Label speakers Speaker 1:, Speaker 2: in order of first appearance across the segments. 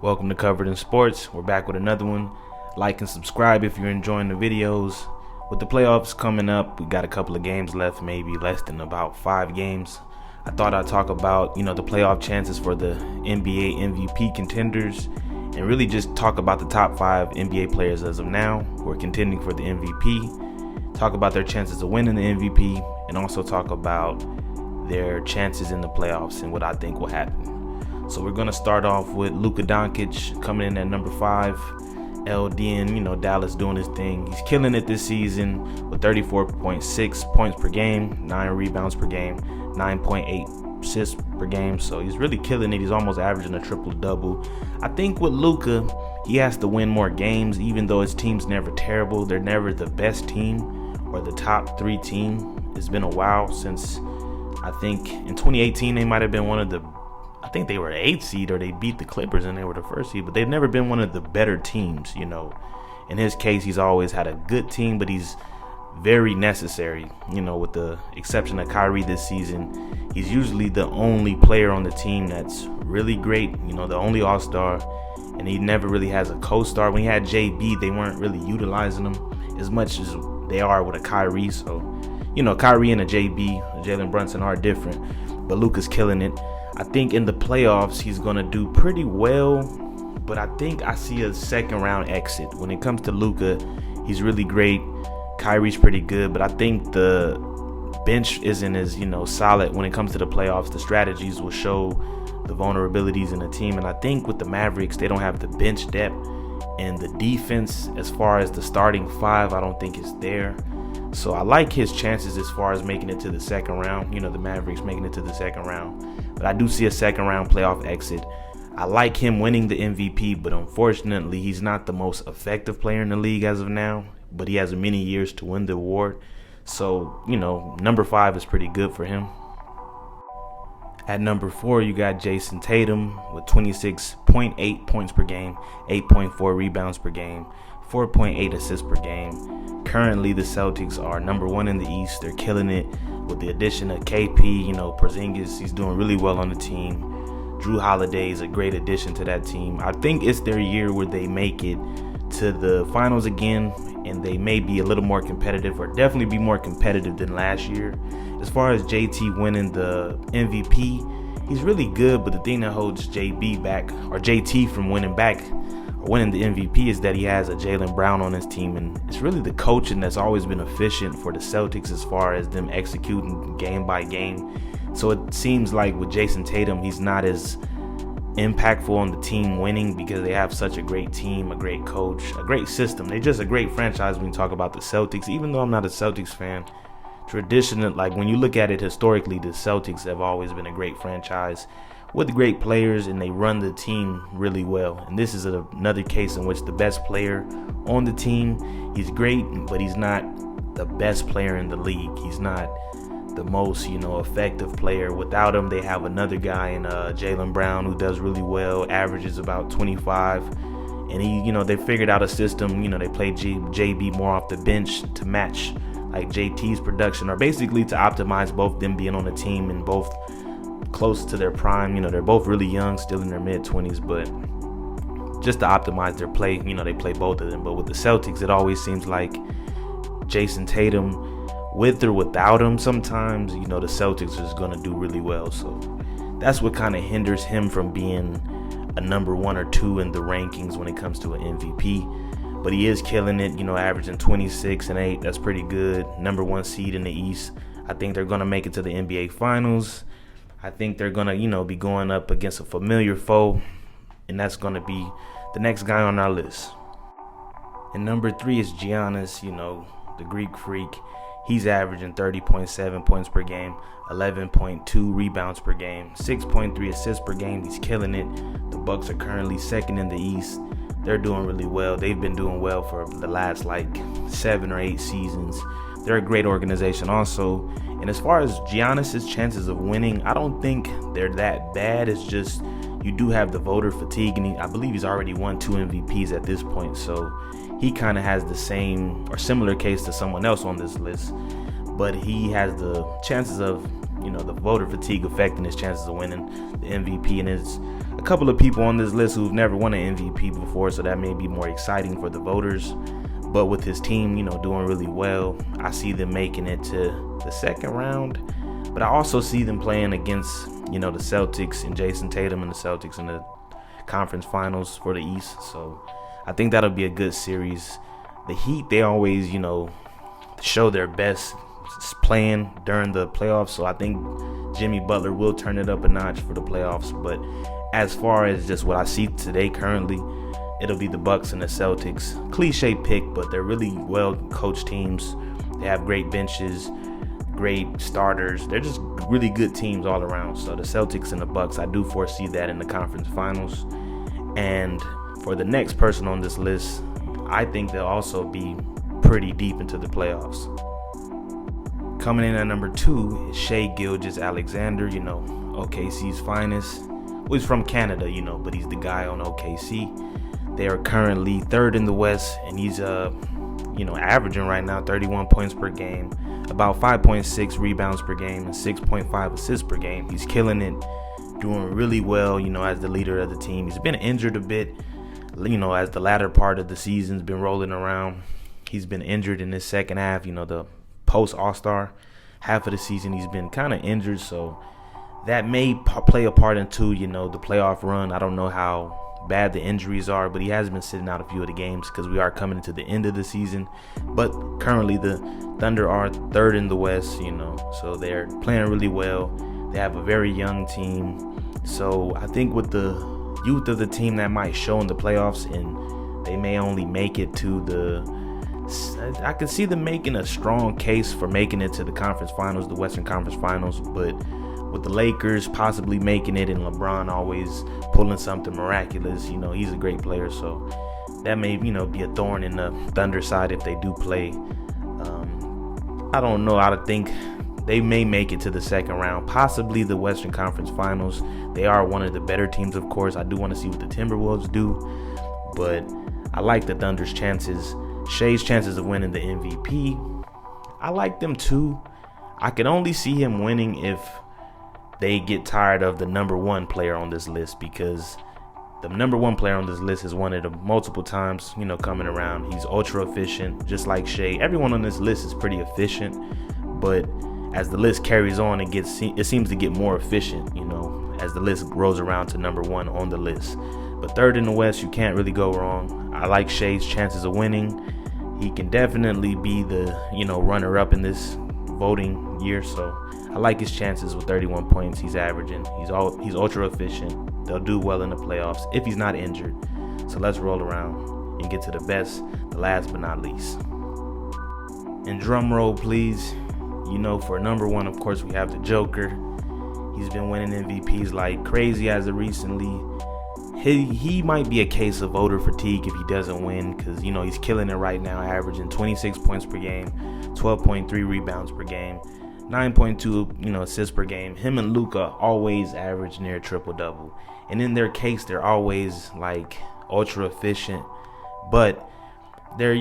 Speaker 1: Welcome to Covered in Sports. We're back with another one. Like and subscribe if you're enjoying the videos. With the playoffs coming up, we got a couple of games left, maybe less than about 5 games. I thought I'd talk about, the playoff chances for the NBA MVP Contenders and really just talk about the top 5 NBA players as of now who are contending for the MVP. Talk about their chances of winning the MVP and also talk about their chances in the playoffs and what I think will happen. So we're going to start off with Luka Donic coming in at number 5. LD, Dallas doing his thing. He's killing it this season with 34.6 points per game, 9 rebounds per game, 9.8 assists per game. So he's really killing it. He's almost averaging a triple-double. I think with Luka, he has to win more games, even though his team's never terrible. They're never the best team or the top 3 team. It's been a while since, I think, in 2018, they might have been one of the I think they were 8th seed or they beat the Clippers and they were the 1st seed, but they've never been one of the better teams, In his case, he's always had a good team, but he's very necessary, with the exception of Kyrie this season. He's usually the only player on the team that's really great, the only all-star, and he never really has a co-star. When he had JB, they weren't really utilizing him as much as they are with a Kyrie. So, Kyrie and a JB, Jalen Brunson, are different, but Luka's killing it. I think in the playoffs, he's going to do pretty well, but I think I see a second round exit. When it comes to Luka, he's really great. Kyrie's pretty good, but I think the bench isn't as, solid when it comes to the playoffs. The strategies will show the vulnerabilities in the team, and I think with the Mavericks, they don't have the bench depth, and the defense, as far as the starting 5, I don't think is there. So I like his chances as far as making it to the second round. The Mavericks making it to the second round. But I do see a second round playoff exit. I like him winning the MVP, but unfortunately, he's not the most effective player in the league as of now. But he has many years to win the award. So, number 5 is pretty good for him. At number 4, you got Jason Tatum with 26.8 points per game, 8.4 rebounds per game, 4.8 assists per game. Currently, the Celtics are number 1 in the East. They're killing it with the addition of KP, Porzingis. He's doing really well on the team. Drew Holiday is a great addition to that team. I think it's their year where they make it to the finals again, and they may be a little more competitive, or definitely be more competitive than last year. As far as JT winning the MVP, he's really good, but the thing that holds JB back, or JT from winning the MVP, is that he has a Jaylen Brown on his team, and it's really the coaching that's always been efficient for the Celtics as far as them executing game by game. So it seems like with Jason Tatum, he's not as impactful on the team winning because they have such a great team, a great coach, a great system. They're just a great franchise when you talk about the Celtics. Even though I'm not a Celtics fan, traditionally, like when you look at it historically, the Celtics have always been a great franchise with great players, and they run the team really well. And this is another case in which the best player on the team, he's great, but he's not the best player in the league. He's not the most, effective player. Without him, they have another guy in Jaylen Brown who does really well, averages about 25. And he, they figured out a system. They play JB more off the bench to match like JT's production, or basically to optimize both them being on the team and both close to their prime. They're both really young, still in their mid-20s, but just to optimize their play, they play both of them. But with the Celtics, it always seems like Jason Tatum, with or without him, sometimes, the Celtics is going to do really well. So that's what kind of hinders him from being a number 1 or 2 in the rankings when it comes to an MVP. But he is killing it, averaging 26 and 8. That's pretty good. Number 1 seed in the East. I think they're going to make it to the NBA Finals. I think they're going to, be going up against a familiar foe, and that's going to be the next guy on our list. And number 3 is Giannis, the Greek freak. He's averaging 30.7 points per game, 11.2 rebounds per game, 6.3 assists per game. He's killing it. The Bucks are currently 2nd in the East. They're doing really well. They've been doing well for the last 7 or 8 seasons. They're a great organization also. And as far as Giannis's chances of winning, I don't think they're that bad. It's just you do have the voter fatigue, and I believe he's already won 2 MVPs at this point. So he kind of has the same or similar case to someone else on this list. But he has the chances of the voter fatigue affecting his chances of winning the MVP. And there's a couple of people on this list who've never won an MVP before, so that may be more exciting for the voters. But with his team, doing really well, I see them making it to the second round. But I also see them playing against, the Celtics and Jason Tatum and the Celtics in the conference finals for the East. So I think that'll be a good series. The Heat, they always, show their best playing during the playoffs. So I think Jimmy Butler will turn it up a notch for the playoffs. But as far as just what I see today currently, it'll be the Bucks and the Celtics. Cliche pick, but they're really well-coached teams. They have great benches, great starters. They're just really good teams all around. So the Celtics and the Bucks, I do foresee that in the conference finals. And for the next person on this list, I think they'll also be pretty deep into the playoffs. Coming in at number 2 is gilgeous-alexander, OKC's finest. Well, he's from Canada, but he's the guy on OKC. They are currently 3rd in the West, and he's averaging right now 31 points per game, about 5.6 rebounds per game, and 6.5 assists per game. He's killing it, doing really well, as the leader of the team. He's been injured a bit, as the latter part of the season's been rolling around. He's been injured in this second half, the post All-Star half of the season. He's been kind of injured, so that may play a part into, the playoff run. I don't know how bad the injuries are, but he has been sitting out a few of the games because we are coming into the end of the season. But currently the Thunder are 3rd in the West, so they're playing really well. They have a very young team. So I think with the youth of the team, that might show in the playoffs, and they may only make it to I can see them making a strong case for making it to the conference finals, the Western Conference Finals. But with the Lakers possibly making it and LeBron always pulling something miraculous, he's a great player. So that may, be a thorn in the Thunder side if they do play. I don't know how to think. They may make it to the second round, possibly the Western Conference Finals. They are one of the better teams, of course. I do want to see what the Timberwolves do, but I like the Thunder's chances. Shai's chances of winning the MVP, I like them too. I can only see him winning if they get tired of the number 1 player on this list, because the number 1 player on this list has won it multiple times, coming around. He's ultra efficient, just like Shai. Everyone on this list is pretty efficient, but as the list carries on, it seems to get more efficient, as the list rolls around to number 1 on the list. But 3rd in the West, you can't really go wrong. I like Shai's chances of winning. He can definitely be the, runner-up in this voting year. So I like his chances with 31 points he's averaging. He's ultra efficient. They'll do well in the playoffs if he's not injured. So let's roll around and get to the best, the last but not least. And drum roll, please. For number 1, of course, we have the Joker. He's been winning MVPs like crazy as of recently. He might be a case of voter fatigue if he doesn't win, because he's killing it right now, averaging 26 points per game, 12.3 rebounds per game, 9.2 assists per game. Him and Luka always average near triple-double, and in their case they're always like ultra efficient. But they're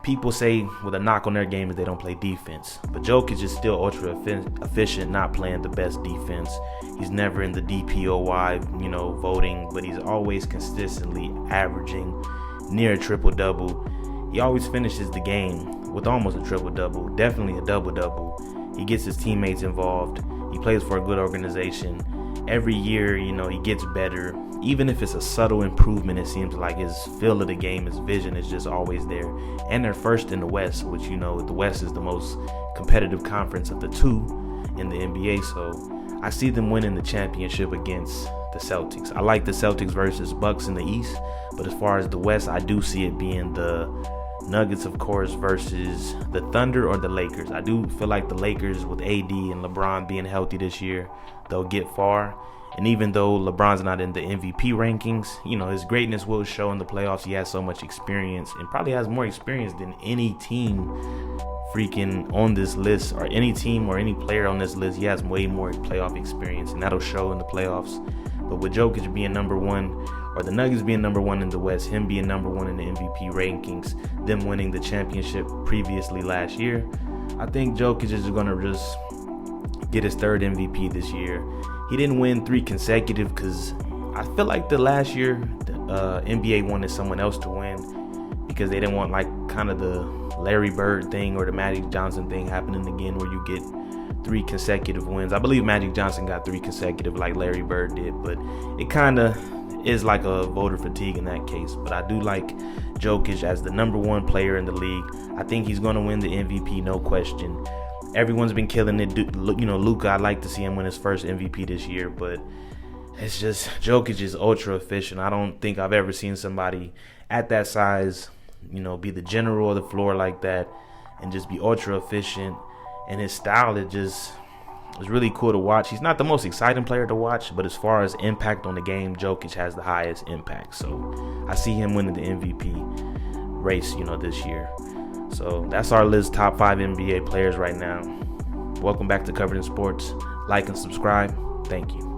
Speaker 1: people say with a knock on their game is they don't play defense, but Jokic is still ultra efficient, not playing the best defense. He's never in the DPOY voting, but he's always consistently averaging near a triple-double. He always finishes the game with almost a triple-double, definitely a double-double. He gets his teammates involved. He plays for a good organization. Every year, he gets better. Even if it's a subtle improvement, it seems like his feel of the game, his vision is just always there. And they're 1st in the West, which, the West is the most competitive conference of the 2 in the NBA. So I see them winning the championship against the Celtics. I like the Celtics versus Bucks in the East, but as far as the West, I do see it being the Nuggets, of course, versus the Thunder or the Lakers. I do feel like the Lakers, with AD and LeBron being healthy this year, they'll get far. And even though LeBron's not in the MVP rankings, his greatness will show in the playoffs. He has so much experience, and probably has more experience than any team freaking on this list, or any team or any player on this list. He has way more playoff experience, and that'll show in the playoffs. But with Jokic being number 1, or the Nuggets being number 1 in the West, him being number 1 in the MVP rankings, them winning the championship previously last year, I think Jokic is going to just get his third MVP this year. He didn't win 3 consecutive because I feel like the last year the NBA wanted someone else to win because they didn't want like kind of the Larry Bird thing or the Magic Johnson thing happening again where you get 3 consecutive wins. I believe Magic Johnson got 3 consecutive like Larry Bird did, but it kind of is like a voter fatigue in that case. But I do like Jokic as the #1 player in the league. I think he's going to win the MVP, no question. Everyone's been killing it. You know, Luka, I'd like to see him win his first MVP this year, but it's just Jokic is ultra efficient. I don't think I've ever seen somebody at that size, you know, be the general of the floor like that and just be ultra efficient. And his style, it just is really cool to watch. He's not the most exciting player to watch, but as far as impact on the game, Jokic has the highest impact. So I see him winning the MVP race, you know, this year. So that's our list, top 5 NBA players right now. Welcome back to Covered in Sports. Like and subscribe. Thank you.